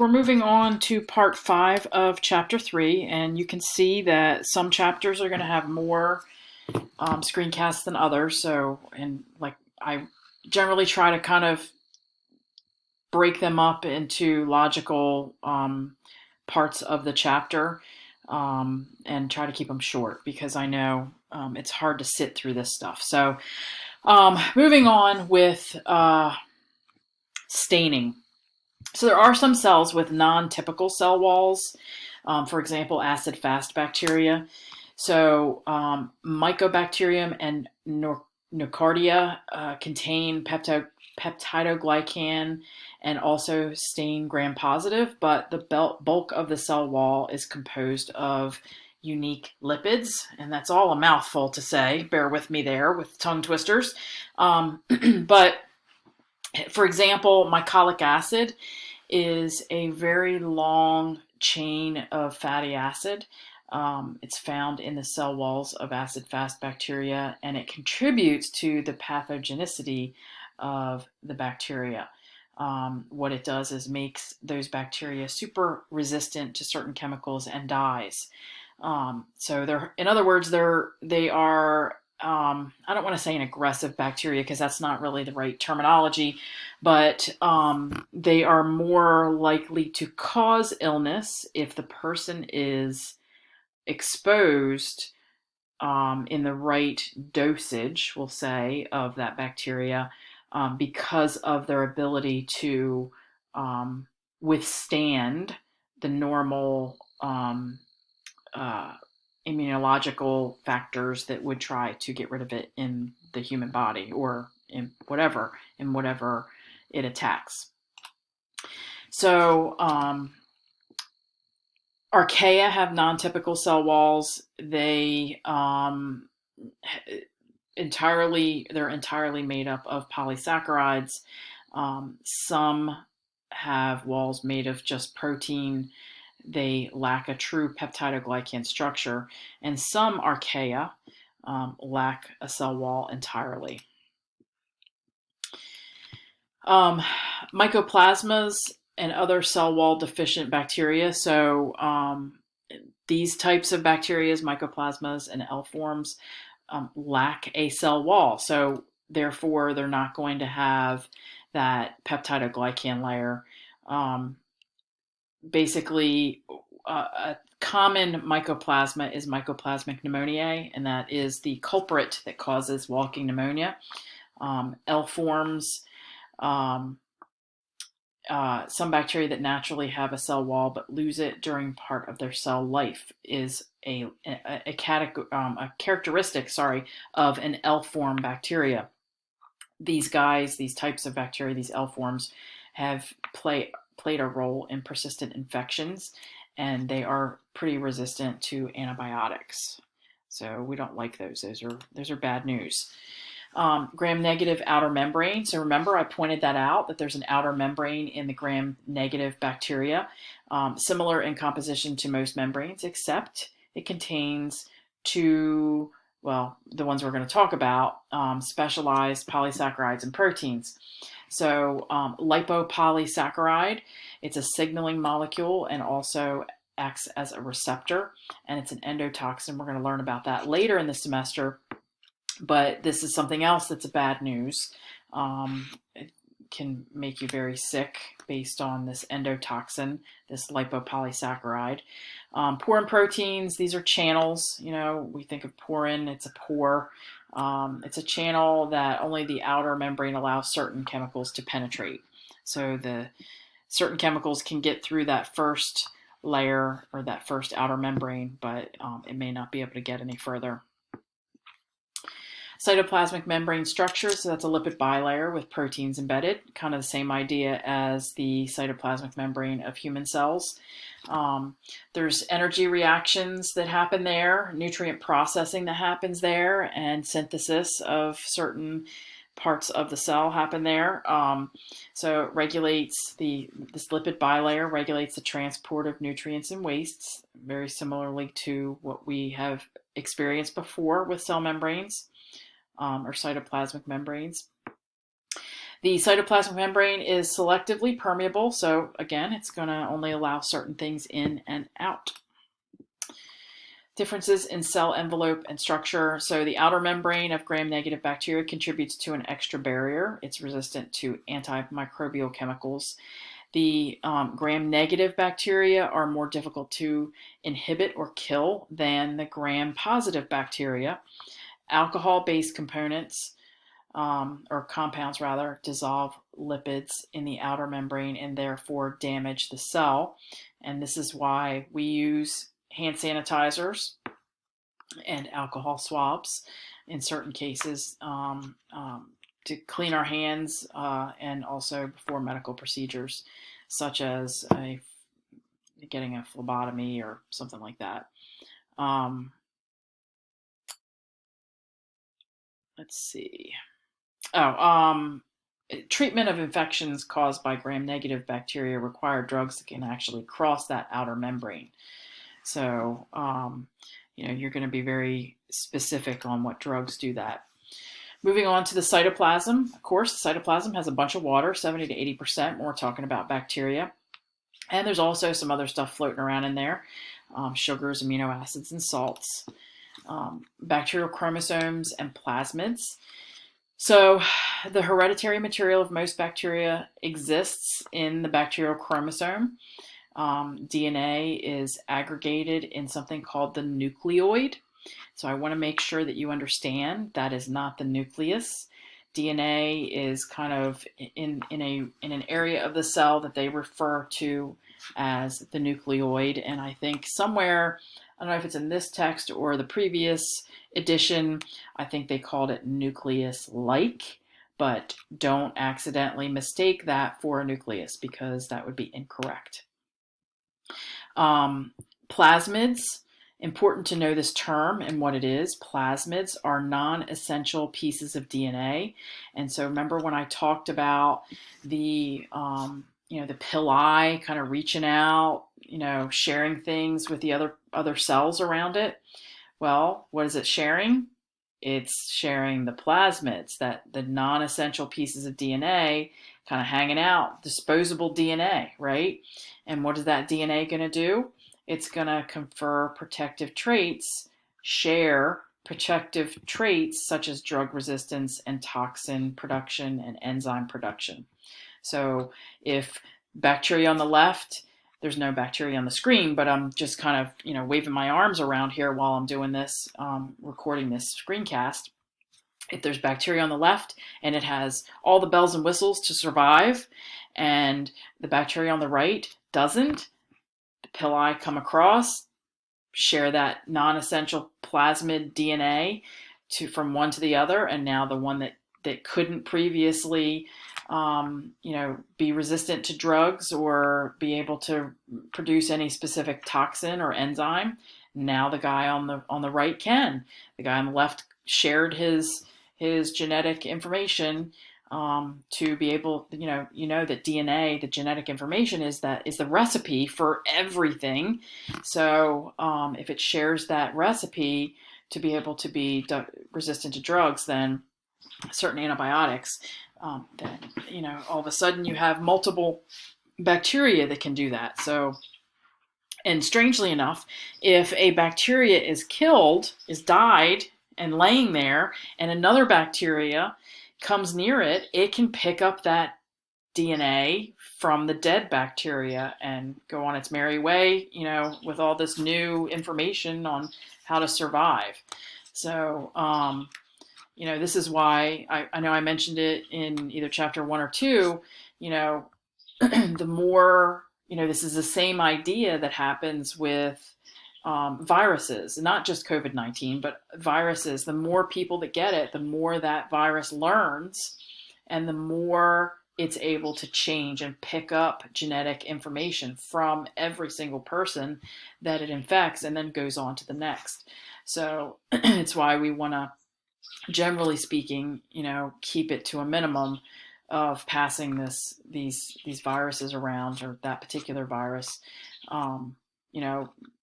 We're moving on to part 5 of chapter 3, and you can see that some chapters are going to have more screencasts than others. So, and like I generally try to kind of break them up into logical parts of the chapter and try to keep them short because I know it's hard to sit through this stuff. So, moving on with staining. So there are some cells with non-typical cell walls, for example, acid-fast bacteria. So Mycobacterium and Nocardia contain peptidoglycan and also stain gram-positive, but the bulk of the cell wall is composed of unique lipids, and that's all a mouthful to say. Bear with me there with tongue twisters. But for example, mycolic acid is a very long chain of fatty acid. It's found in the cell walls of acid-fast bacteria, and it contributes to the pathogenicity of the bacteria. What it does is makes those bacteria super resistant to certain chemicals and dies. So they're, in other words, they are I don't want to say an aggressive bacteria because that's not really the right terminology, but they are more likely to cause illness if the person is exposed in the right dosage, we'll say, of that bacteria because of their ability to withstand the normal immunological factors that would try to get rid of it in the human body or in whatever it attacks. So Archaea have non-typical cell walls. They're entirely made up of polysaccharides. Some have walls made of just protein. They lack a true peptidoglycan structure, and some archaea lack a cell wall entirely. Mycoplasmas and other cell wall deficient bacteria. So these types of bacteria, mycoplasmas and L forms, lack a cell wall. So therefore, they're not going to have that peptidoglycan layer. Basically, a common mycoplasma is Mycoplasmic pneumoniae, and that is the culprit that causes walking pneumonia. L forms, some bacteria that naturally have a cell wall but lose it during part of their cell life is a characteristic, of an L form bacteria. These types of bacteria, these L forms, have played a role in persistent infections, and they are pretty resistant to antibiotics. So we don't like those. Those are bad news. Gram-negative outer membrane. So remember, I pointed that out, that there's an outer membrane in the gram-negative bacteria, similar in composition to most membranes, except it contains two, well, the ones we're going to talk about, specialized polysaccharides and proteins. So lipopolysaccharide, it's a signaling molecule and also acts as a receptor, and it's an endotoxin. We're going to learn about that later in the semester, but this is something else that's a bad news. It can make you very sick based on this endotoxin, this lipopolysaccharide. Porin proteins, these are channels. You know, we think of porin, it's a pore. It's a channel that only the outer membrane allows certain chemicals to penetrate. So the certain chemicals can get through that first layer or that first outer membrane, but it may not be able to get any further. Cytoplasmic membrane structure, so that's a lipid bilayer with proteins embedded, kind of the same idea as the cytoplasmic membrane of human cells. There's energy reactions that happen there, nutrient processing that happens there, and synthesis of certain parts of the cell happen there. So it regulates this lipid bilayer regulates the transport of nutrients and wastes, very similarly to what we have experienced before with cell membranes or cytoplasmic membranes. The cytoplasmic membrane is selectively permeable, so again, it's going to only allow certain things in and out. Differences in cell envelope and structure. So the outer membrane of gram-negative bacteria contributes to an extra barrier. It's resistant to antimicrobial chemicals. The gram-negative bacteria are more difficult to inhibit or kill than the gram-positive bacteria. Alcohol-based components or compounds rather, dissolve lipids in the outer membrane and therefore damage the cell. And this is why we use hand sanitizers and alcohol swabs in certain cases to clean our hands and also before medical procedures, such as getting a phlebotomy or something like that. Let's see. Treatment of infections caused by gram-negative bacteria require drugs that can actually cross that outer membrane. So, you're going to be very specific on what drugs do that. Moving on to the cytoplasm. Of course, the cytoplasm has a bunch of water, 70 to 80% when we're talking about bacteria. And there's also some other stuff floating around in there, sugars, amino acids, and salts. Bacterial chromosomes and plasmids. So the hereditary material of most bacteria exists in the bacterial chromosome. DNA is aggregated in something called the nucleoid. So I want to make sure that you understand that is not the nucleus. DNA is kind of in an area of the cell that they refer to as the nucleoid. And I think somewhere, I don't know if it's in this text or the previous edition, I think they called it nucleus-like, but don't accidentally mistake that for a nucleus because that would be incorrect. Plasmids, important to know this term and what it is. Plasmids are non-essential pieces of DNA. And so remember when I talked about the pili kind of reaching out, sharing things with the other cells around it. Well, what is it sharing? It's sharing the plasmids, the non-essential pieces of DNA kind of hanging out, disposable DNA, right? And what is that DNA going to do? It's going to confer protective traits, share protective traits such as drug resistance and toxin production and enzyme production. So if bacteria on the left, there's no bacteria on the screen, but I'm just kind of, waving my arms around here while I'm doing this, recording this screencast. If there's bacteria on the left and it has all the bells and whistles to survive, and the bacteria on the right doesn't, the pili come across, share that non-essential plasmid DNA from one to the other, and now the one that couldn't previously be resistant to drugs or be able to produce any specific toxin or enzyme. Now the guy on the right can. The guy on the left shared his genetic information to be able, that DNA, the genetic information is the recipe for everything. So if it shares that recipe to be able to be resistant to drugs, then certain antibiotics, then all of a sudden you have multiple bacteria that can do that. So, and strangely enough, if a bacteria is died and laying there, and another bacteria comes near it, it can pick up that DNA from the dead bacteria and go on its merry way, with all this new information on how to survive. So, this is why I know I mentioned it in either chapter 1 or 2, the more, this is the same idea that happens with viruses, not just COVID-19, but viruses. The more people that get it, the more that virus learns and the more it's able to change and pick up genetic information from every single person that it infects and then goes on to the next. So it's why we want to, generally speaking, keep it to a minimum of passing these viruses around, or that particular virus,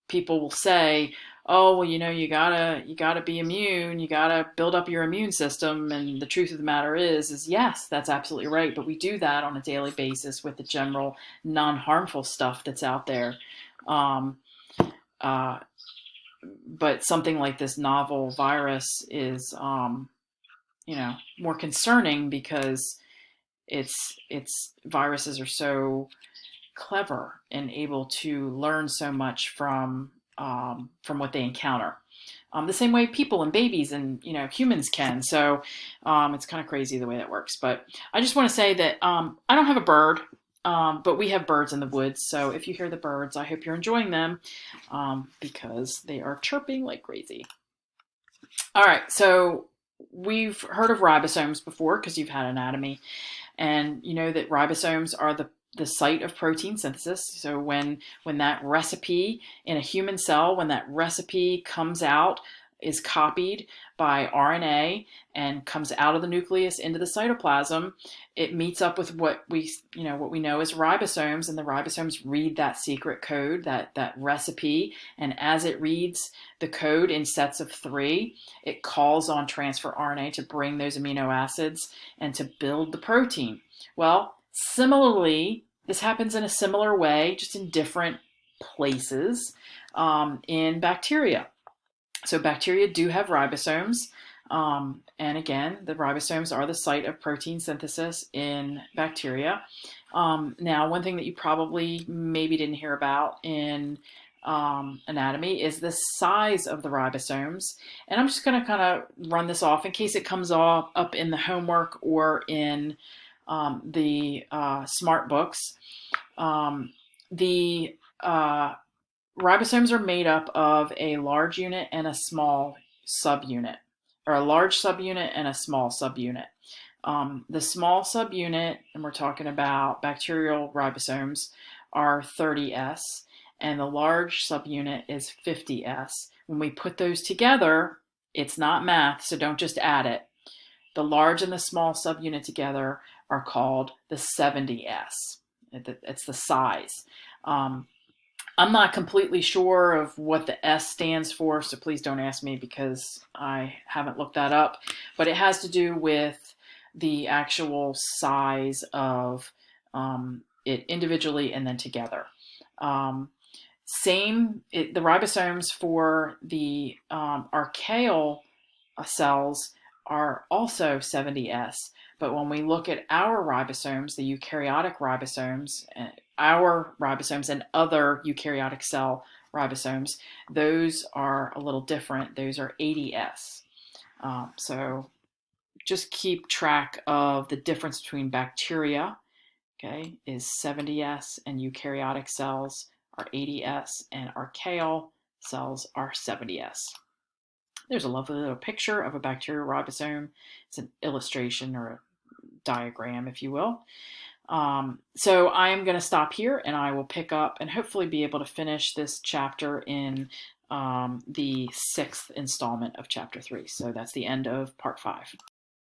people will say, oh, well, you gotta be immune, you gotta build up your immune system. And the truth of the matter is yes, that's absolutely right. But we do that on a daily basis with the general non-harmful stuff that's out there. Um, uh, but something like this novel virus is, more concerning because it's viruses are so clever and able to learn so much from what they encounter. The same way people and babies and humans can. So it's kind of crazy the way that works. But I just want to say that I don't have a bird, but we have birds in the woods. So if you hear the birds, I hope you're enjoying them because they are chirping like crazy. All right, so we've heard of ribosomes before because you've had anatomy, and you know that ribosomes are the site of protein synthesis. So when that recipe in a human cell, when that recipe comes out, is copied by RNA and comes out of the nucleus into the cytoplasm, it meets up with what we know as ribosomes, and the ribosomes read that secret code, that recipe, and as it reads the code in sets of 3, it calls on transfer RNA to bring those amino acids and to build the protein. Well, similarly, this happens in a similar way, just in different places in bacteria. So bacteria do have ribosomes. And again, the ribosomes are the site of protein synthesis in bacteria. Now, one thing that you probably maybe didn't hear about in anatomy is the size of the ribosomes. And I'm just going to kind of run this off in case it comes up in the homework or in the smart books. The ribosomes are made up of a large unit and a small subunit, or a large subunit and a small subunit. The small subunit, and we're talking about bacterial ribosomes, are 30S, and the large subunit is 50S. When we put those together, it's not math, so don't just add it. The large and the small subunit together are called the 70S. It's the size. I'm not completely sure of what the S stands for, so please don't ask me because I haven't looked that up. But it has to do with the actual size of it individually and then together. The ribosomes for the archaeal cells are also 70S. But when we look at our ribosomes, the eukaryotic ribosomes, our ribosomes and other eukaryotic cell ribosomes, those are a little different. Those are 80S. So just keep track of the difference between bacteria, okay, is 70S, and eukaryotic cells are 80S, and archaeal cells are 70S. There's a lovely little picture of a bacterial ribosome. It's an illustration or a diagram, if you will. So I am going to stop here, and I will pick up and hopefully be able to finish this chapter in the 6th installment of chapter 3. So that's the end of part 5.